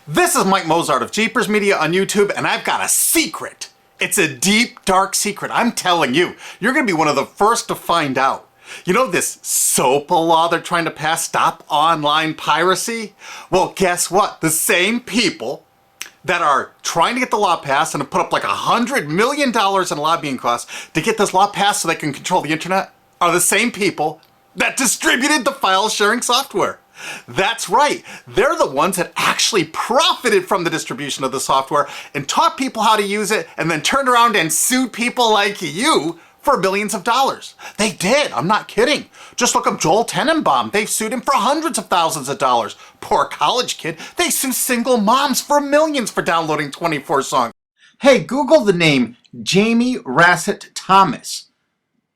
This is Mike Mozart of Jeepers Media on YouTube, and I've got a secret. It's a deep, dark secret. I'm telling you, you're gonna be one of the first to find out. You know this SOPA law they're trying to pass, Stop Online Piracy? Well, guess what? The same people that are trying to get the law passed and have put up like $100 million in lobbying costs to get this law passed so they can control the internet are the same people that distributed the file sharing software. That's right. They're the ones that actually profited from the distribution of the software and taught people how to use it and then turned around and sued people like you for millions of dollars. They did. I'm not kidding. Just look up Joel Tenenbaum. They've sued him for hundreds of thousands of dollars. Poor college kid. They sue single moms for millions for downloading 24 songs. Hey, Google the name Jamie Rasset Thomas.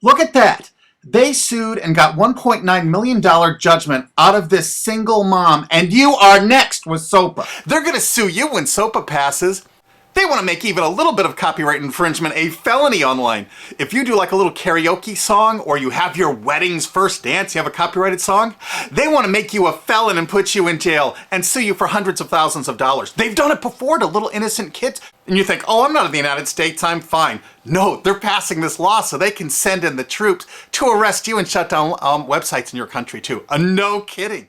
Look at that. They sued and got $1.9 million judgment out of this single mom, and you are next with SOPA. They're gonna sue you when SOPA passes. They want to make even a little bit of copyright infringement a felony online. If you do like a little karaoke song or you have your wedding's first dance, you have a copyrighted song, they want to make you a felon and put you in jail and sue you for hundreds of thousands of dollars. They've done it before to little innocent kids. And you think, oh, I'm not in the United States, I'm fine. No, they're passing this law so they can send in the troops to arrest you and shut down websites in your country too. No kidding.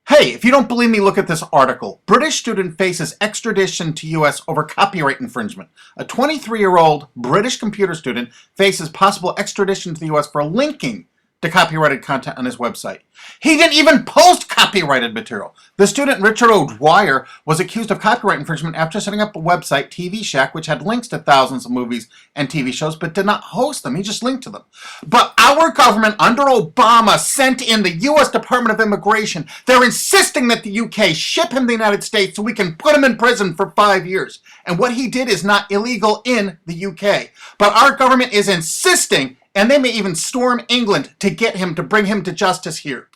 Hey, if you don't believe me, look at this article. British student faces extradition to US over copyright infringement. A 23-year-old British computer student faces possible extradition to the US for linking to copyrighted content on his website. He didn't even post copyrighted material. The student, Richard O'Dwyer, was accused of copyright infringement after setting up a website, TV Shack, which had links to thousands of movies and TV shows, but did not host them. He just linked to them. But our government, under Obama, sent in the U.S. Department of Immigration. They're insisting that the UK ship him to the United States so we can put him in prison for 5 years. And what he did is not illegal in the UK. But our government is insisting, and they may even storm England to get him, to bring him to justice here.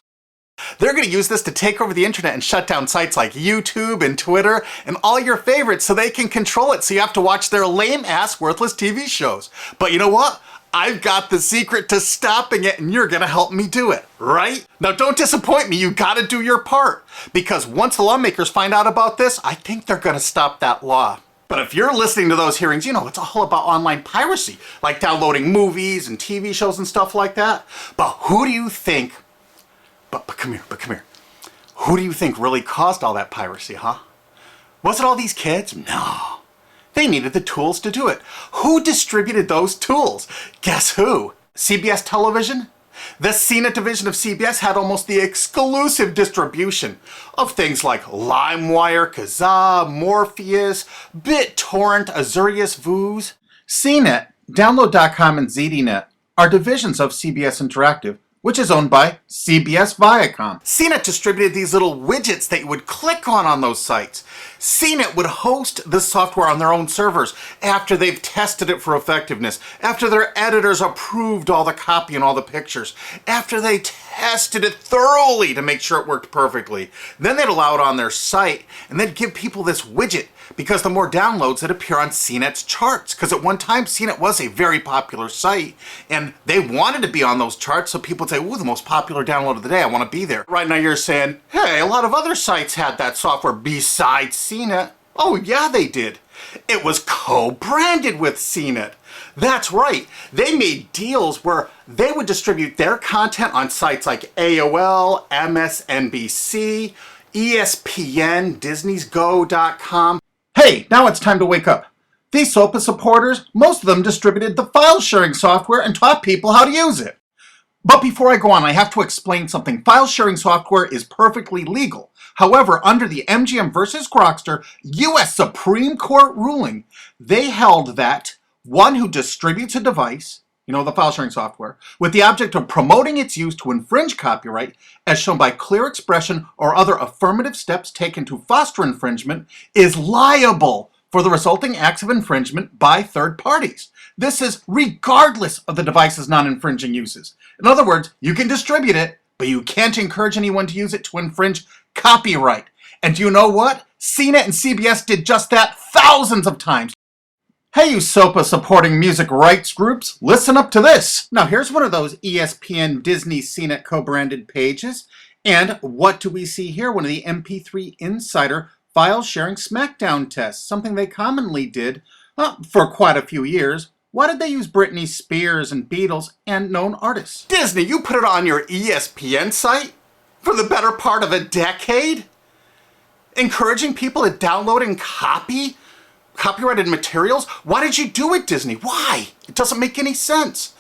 They're going to use this to take over the internet and shut down sites like YouTube and Twitter and all your favorites so they can control it, so you have to watch their lame-ass, worthless TV shows. But you know what? I've got the secret to stopping it, and you're going to help me do it, right? Now, don't disappoint me. You got to do your part. Because once the lawmakers find out about this, I think they're going to stop that law. But if you're listening to those hearings, you know, it's all about online piracy, like downloading movies and TV shows and stuff like that. But who do you think, but come here. Who do you think really caused all that piracy, huh? Was it all these kids? No. They needed the tools to do it. Who distributed those tools? Guess who? CBS Television? The CNET division of CBS had almost the exclusive distribution of things like LimeWire, Kazaa, Morpheus, BitTorrent, Azurius, Vooz. CNET, Download.com, and ZDNet are divisions of CBS Interactive, which is owned by CBS Viacom. CNET distributed these little widgets that you would click on those sites. CNET would host the software on their own servers after they've tested it for effectiveness, after their editors approved all the copy and all the pictures, after they tested it thoroughly to make sure it worked perfectly. Then they'd allow it on their site, and they'd give people this widget, because the more downloads that appear on CNET's charts. Because at one time, CNET was a very popular site, and they wanted to be on those charts, so people would say, ooh, the most popular download of the day, I want to be there. Right now you're saying, hey, a lot of other sites had that software besides CNET. Oh yeah, they did. It was co-branded with CNET. That's right. They made deals where they would distribute their content on sites like AOL, MSNBC, ESPN, Disney'sGo.com. Hey, now it's time to wake up. These SOPA supporters, most of them distributed the file sharing software and taught people how to use it. But before I go on, I have to explain something. File sharing software is perfectly legal. However, under the MGM versus Grokster US Supreme Court ruling, they held that one who distributes a device, you know, the file sharing software, with the object of promoting its use to infringe copyright, as shown by clear expression or other affirmative steps taken to foster infringement, is liable for the resulting acts of infringement by third parties. This is regardless of the device's non-infringing uses. In other words, you can distribute it, but you can't encourage anyone to use it to infringe copyright. And do you know what? CNET and CBS did just that thousands of times. Hey, you SOPA supporting music rights groups, listen up to this. Now here's one of those ESPN Disney CNET co-branded pages. And what do we see here? One of the MP3 Insider file sharing SmackDown tests, something they commonly did for quite a few years. Why did they use Britney Spears and Beatles and known artists? Disney, you put it on your ESPN site for the better part of a decade? Encouraging people to download and copy copyrighted materials? Why did you do it, Disney? Why? It doesn't make any sense.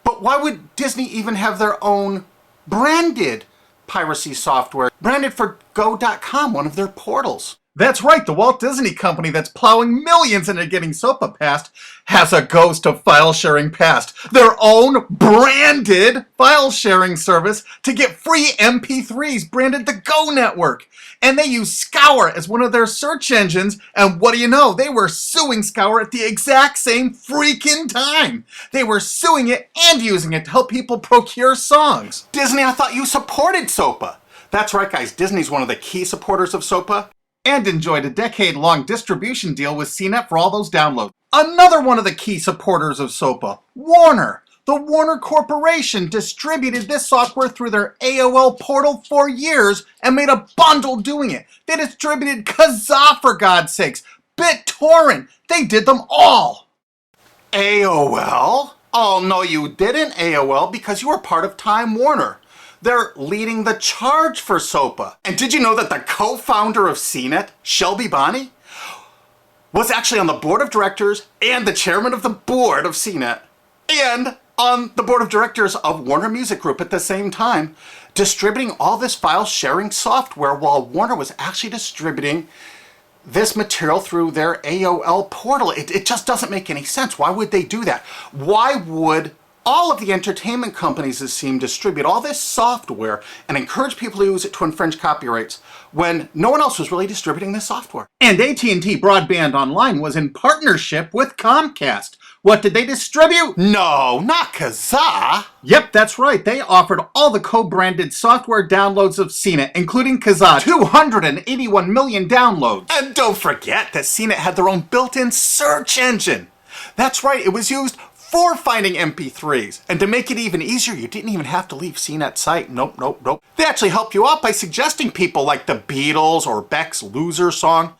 But why would Disney even have their own branded piracy software, branded for Go.com, one of their portals? That's right, the Walt Disney Company that's plowing millions into getting SOPA passed has a ghost of file sharing past. Their own branded file sharing service to get free MP3s branded the Go Network. And they use Scour as one of their search engines, and what do you know? They were suing Scour at the exact same freaking time. They were suing it and using it to help people procure songs. Disney, I thought you supported SOPA. That's right, guys, Disney's one of the key supporters of SOPA. And enjoyed a decade-long distribution deal with CNET for all those downloads. Another one of the key supporters of SOPA, Warner. The Warner Corporation distributed this software through their AOL portal for years and made a bundle doing it. They distributed Kazaa, for God's sakes, BitTorrent. They did them all. AOL? Oh, no, you didn't, AOL, because you were part of Time Warner. They're leading the charge for SOPA. And did you know that the co-founder of CNET, Shelby Bonney, was actually on the board of directors and the chairman of the board of CNET and on the board of directors of Warner Music Group at the same time, distributing all this file sharing software while Warner was actually distributing this material through their AOL portal. It just doesn't make any sense. Why would they do that? Why would all of the entertainment companies, it seemed, distribute all this software and encourage people to use it to infringe copyrights when no one else was really distributing this software? And AT&T Broadband Online was in partnership with Comcast. What did they distribute? No, not Kazaa. Yep, that's right. They offered all the co-branded software downloads of CNET, including Kazaa, 281 million downloads. And don't forget that CNET had their own built-in search engine. That's right, it was used for finding MP3s. And to make it even easier, you didn't even have to leave CNET's site. Nope. They actually helped you out by suggesting people like the Beatles or Beck's Loser song.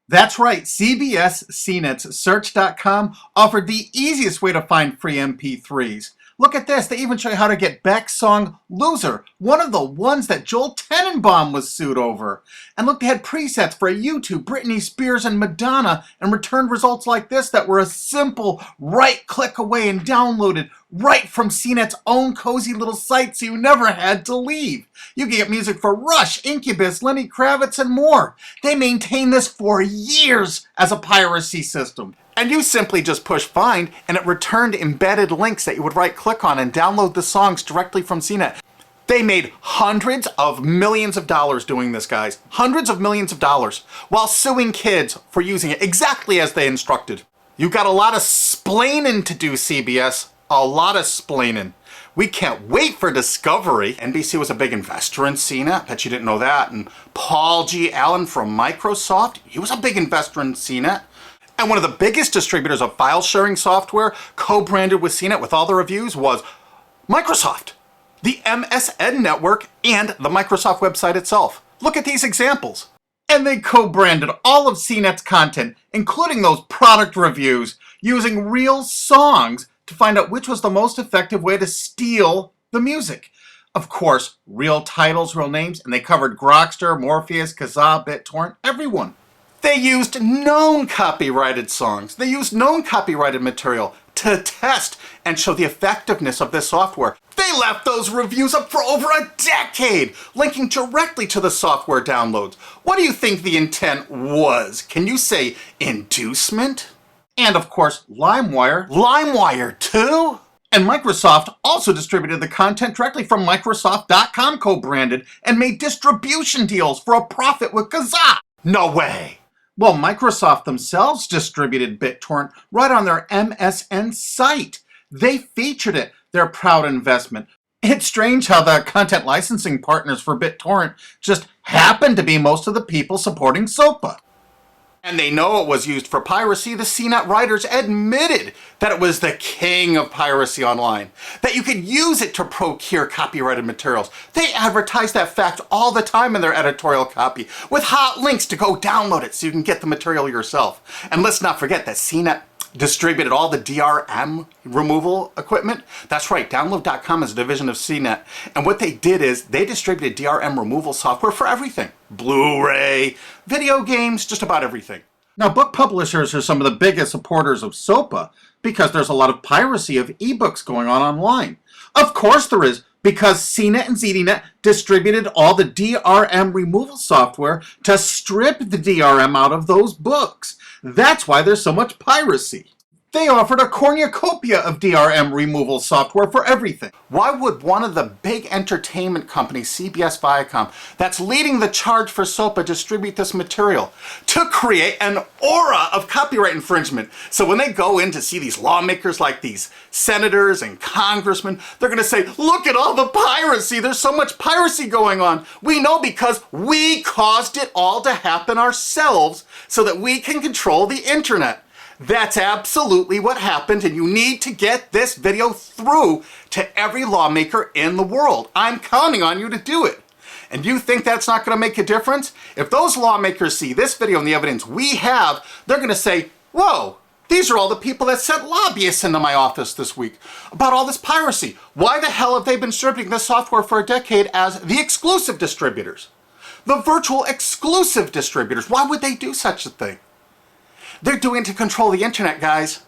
That's right, CBS CNET's Search.com offered the easiest way to find free MP3s. Look at this, they even show you how to get Beck's song Loser, one of the ones that Joel Tenenbaum was sued over. And look, they had presets for YouTube, Britney Spears, and Madonna, and returned results like this that were a simple right click away and downloaded right from CNET's own cozy little site, so you never had to leave. You can get music for Rush, Incubus, Lenny Kravitz, and more. They maintained this for years as a piracy system. And you simply just push find, and it returned embedded links that you would right click on and download the songs directly from CNET. They made hundreds of millions of dollars doing this, guys. Hundreds of millions of dollars, while suing kids for using it exactly as they instructed. You got a lot of splaining to do, CBS. A lot of splaining. We can't wait for Discovery. NBC was a big investor in CNET. Bet you didn't know that. And Paul G. Allen from Microsoft, he was a big investor in CNET. And one of the biggest distributors of file sharing software co-branded with CNET with all the reviews was Microsoft, the MSN network, and the Microsoft website itself. Look at these examples. And they co-branded all of CNET's content, including those product reviews, using real songs to find out which was the most effective way to steal the music. Of course, real titles, real names, and they covered Grokster, Morpheus, Kazaa, BitTorrent, everyone. They used known copyrighted songs. They used known copyrighted material to test and show the effectiveness of this software. They left those reviews up for over a decade, linking directly to the software downloads. What do you think the intent was? Can you say inducement? And of course, LimeWire. LimeWire too? And Microsoft also distributed the content directly from Microsoft.com co-branded and made distribution deals for a profit with Kazaa. No way. Well, Microsoft themselves distributed BitTorrent right on their MSN site. They featured it, their proud investment. It's strange how the content licensing partners for BitTorrent just happen to be most of the people supporting SOPA. And they know it was used for piracy. The CNET writers admitted that it was the king of piracy online, that you could use it to procure copyrighted materials. They advertise that fact all the time in their editorial copy with hot links to go download it so you can get the material yourself. And let's not forget that CNET distributed all the DRM removal equipment. That's right, Download.com is a division of CNET. And what they did is they distributed DRM removal software for everything. Blu-ray, video games, just about everything. Now, book publishers are some of the biggest supporters of SOPA because there's a lot of piracy of ebooks going on online. Of course there is, because CNET and ZDNet distributed all the DRM removal software to strip the DRM out of those books. That's why there's so much piracy. They offered a cornucopia of DRM removal software for everything. Why would one of the big entertainment companies, CBS Viacom, that's leading the charge for SOPA, distribute this material? To create an aura of copyright infringement. So when they go in to see these lawmakers like these senators and congressmen, they're going to say, look at all the piracy. There's so much piracy going on. We know because we caused it all to happen ourselves so that we can control the internet. That's absolutely what happened, and you need to get this video through to every lawmaker in the world. I'm counting on you to do it. And you think that's not going to make a difference? If those lawmakers see this video and the evidence we have, they're going to say, whoa, these are all the people that sent lobbyists into my office this week about all this piracy. Why the hell have they been distributing this software for a decade as the exclusive distributors? The virtual exclusive distributors. Why would they do such a thing? They're doing it to control the internet, guys.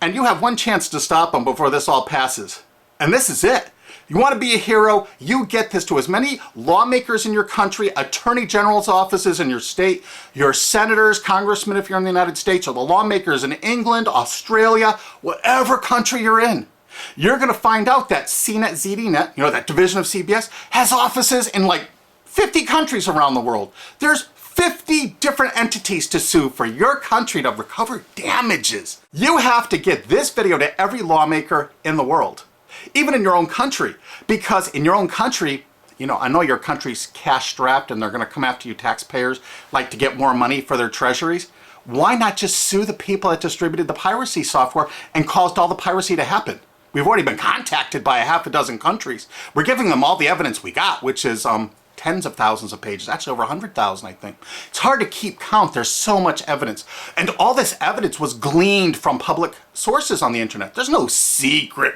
And you have one chance to stop them before this all passes. And this is it. You want to be a hero, you get this to as many lawmakers in your country, attorney general's offices in your state, your senators, congressmen if you're in the United States, or the lawmakers in England, Australia, whatever country you're in. You're going to find out that CNET, ZDNet, that division of CBS, has offices in like 50 countries around the world. There's 50 different entities to sue for your country to recover damages. You have to get this video to every lawmaker in the world, even in your own country, because in your own country, I know your country's cash strapped and they're going to come after you taxpayers like to get more money for their treasuries. Why not just sue the people that distributed the piracy software and caused all the piracy to happen? We've already been contacted by a half a dozen countries. We're giving them all the evidence we got, which is tens of thousands of pages, actually over 100,000, I think. It's hard to keep count. There's so much evidence. And all this evidence was gleaned from public sources on the internet. There's no secret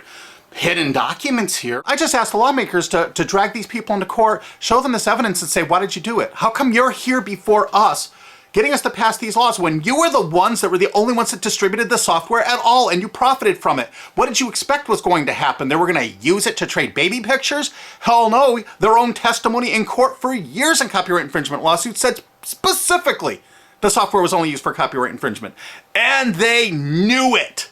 hidden documents here. I just asked the lawmakers to drag these people into court, show them this evidence and say, why did you do it? How come you're here before us getting us to pass these laws when you were the ones that were the only ones that distributed the software at all and you profited from it? What did you expect was going to happen? They were going to use it to trade baby pictures? Hell no. Their own testimony in court for years in copyright infringement lawsuits said specifically the software was only used for copyright infringement. And they knew it.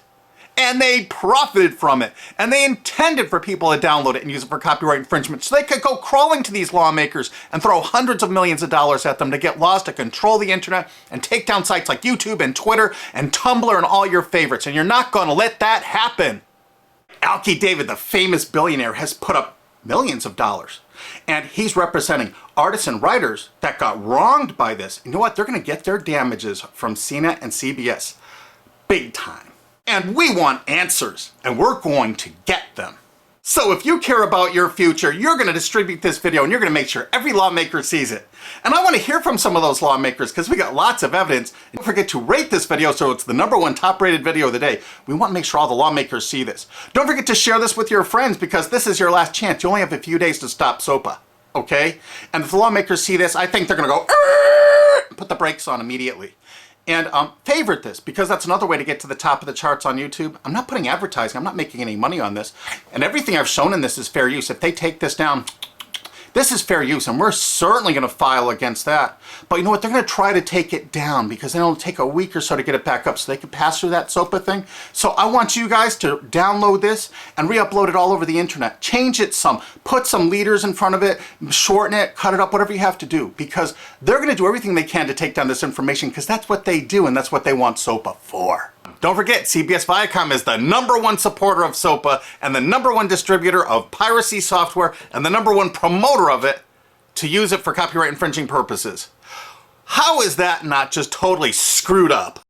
And they profited from it. And they intended for people to download it and use it for copyright infringement so they could go crawling to these lawmakers and throw hundreds of millions of dollars at them to get laws to control the internet and take down sites like YouTube and Twitter and Tumblr and all your favorites. And you're not going to let that happen. Alki David, the famous billionaire, has put up millions of dollars. And he's representing artists and writers that got wronged by this. You know what? They're going to get their damages from CNET and CBS. Big time. And we want answers, and we're going to get them. So if you care about your future, you're going to distribute this video and you're going to make sure every lawmaker sees it. And I want to hear from some of those lawmakers because we got lots of evidence. And don't forget to rate this video so it's the #1 top rated video of the day. We want to make sure all the lawmakers see this. Don't forget to share this with your friends because this is your last chance. You only have a few days to stop SOPA, okay? And if the lawmakers see this, I think they're going to go, put the brakes on immediately. And favorite this, because that's another way to get to the top of the charts on YouTube. I'm not putting advertising. I'm not making any money on this. And everything I've shown in this is fair use. If they take this down, this is fair use, and we're certainly going to file against that. But you know what? They're going to try to take it down because then it'll take a week or so to get it back up so they can pass through that SOPA thing. So I want you guys to download this and re-upload it all over the internet. Change it some. Put some leaders in front of it. Shorten it. Cut it up. Whatever you have to do. Because they're going to do everything they can to take down this information because that's what they do and that's what they want SOPA for. Don't forget, CBS Viacom is the #1 supporter of SOPA and the #1 distributor of piracy software and the #1 promoter of it to use it for copyright infringing purposes. How is that not just totally screwed up?